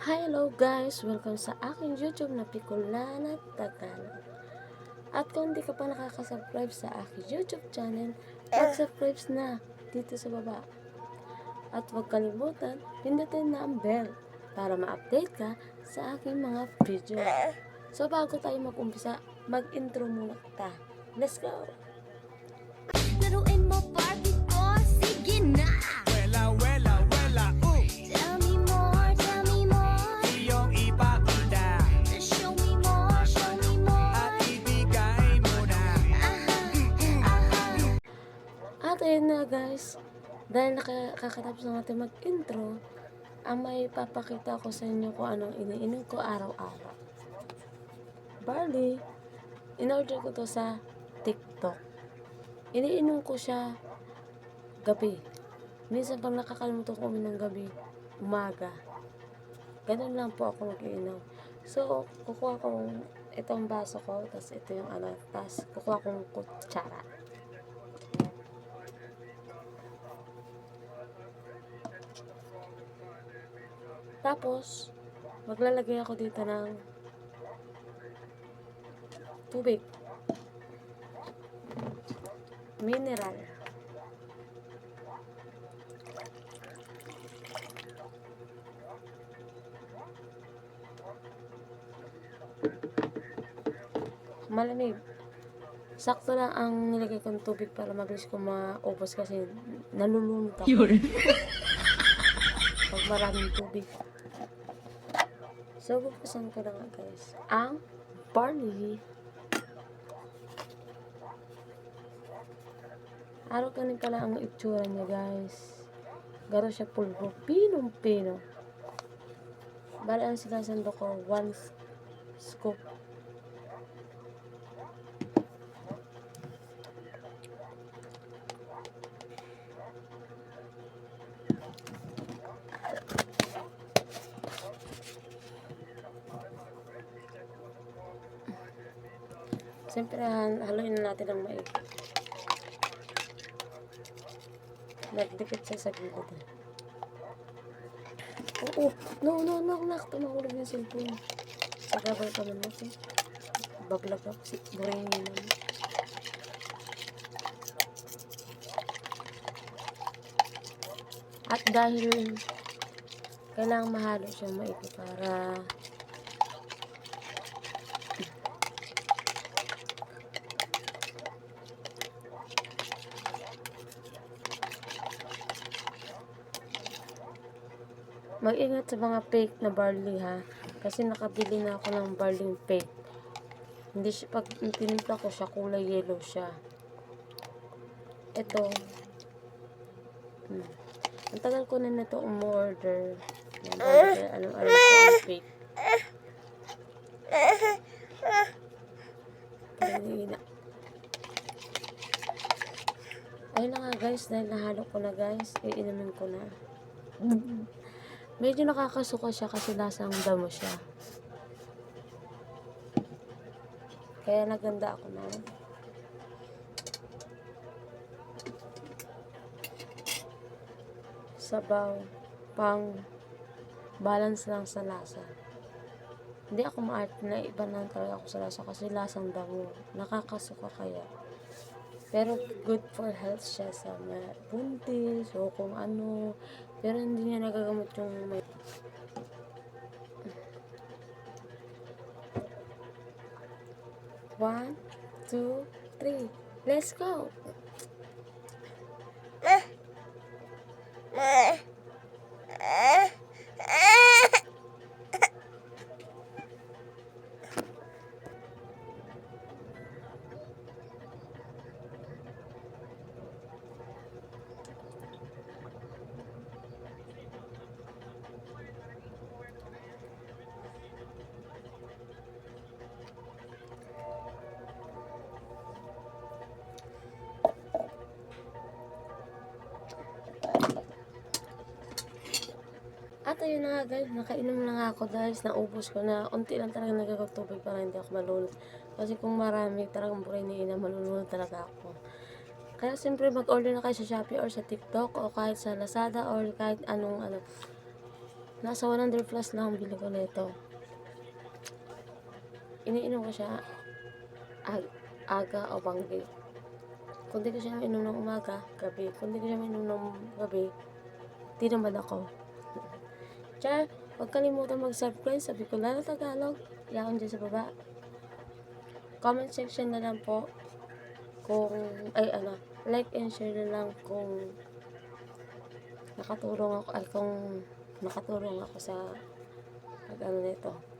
Hello guys! Welcome sa aking YouTube na Picolana Tagalog. At kung hindi ka pa nakaka-subscribe sa aking YouTube channel, mag-subscribe na dito sa baba. At huwag kalimutan, pindutin na ang bell para ma-update ka sa aking mga video. So bago tayo mag-umpisa, mag-intro muna kita. Let's go! Laruin mo Barbie ko, sige na. Wela, Tell me more, tell me more. iyong ipakita Show me more, show me at more. ibigay mo na. At ayun na guys, dahil nakakatapos na natin mag-intro, ang may papakita ko sa inyo kung anong iniinom ko araw-araw. Barley, in-order ko to sa TikTok. Iniinom ko siya gabi. Minsan pag nakakalimutan ko uminom gabi, umaga. Ganun lang po ako mag-iinom. So, kukuha kong itong baso ko, tapos ito yung tapos kukuha kong kutsara. Tapos, maglalagay ako dito ng tubig. Mineral. Malamig. Sakto lang ang nilagay kong tubig para mabilis ko maubos kasi nalulunod ako pag maraming tubig. So, bubuksan ko na nga guys ang barley. Araw kanin pala ang itsura niya guys. Garo siya pulbo. Pinong-pino. Bali ang sinasando ko 1 scoop. Siyempre, haluin na natin ang maigi. Nagdikit siya sa gilid. Oo. No. Tumahulog yung cellphone. Sagabal pa naman natin. Bablag ako. Buringin naman. At dahil kailangan mahalo siya maigi para mag-ingat sa mga fake na barley ha. Kasi nakabili na ako ng barley fake. Hindi siya, pag tinimpla ko siya, kulay yellow siya. Ito. Ang tagal ko na nito umorder. Alam ko ang fake. Ayun na nga guys, dahil nahalo ko na guys, iinumin ko na. Medyo nakakasuka siya kasi lasang damo siya. Kaya naganda ako na. Sabaw, pang balance lang sa lasa. Hindi ako maarte na iba lang talaga ako sa lasa kasi lasang damo. Nakakasuka kaya. Pero good for health siya sa buntis o kung ano. Pero hindi niya nagagamot yung may... One, two, three. Let's go! At ayun na nga guys, nakainom na nga ako dahil naubos ko na unti lang talaga nagkakatubig para hindi ako malunod. Kasi kung marami talagang buray ni ina, malunod talaga ako. Kaya siyempre mag-order na kayo sa Shopee or sa TikTok o kahit sa Lazada or kahit anong Nasa 100 plus lang ang bili ko nito. Iniinom ko siya aga o banggi. Kung di ko siya mainom ng umaga, gabi. Kung di ko siya mainom ng gabi, di naman ako. Char, huwag kalimutan mag-subscribe sa Bicolana Tagalog. Yaon dyan sa baba. Comment section na lang po kung, like and share na lang kung nakatulong ako sa pag-ano nito.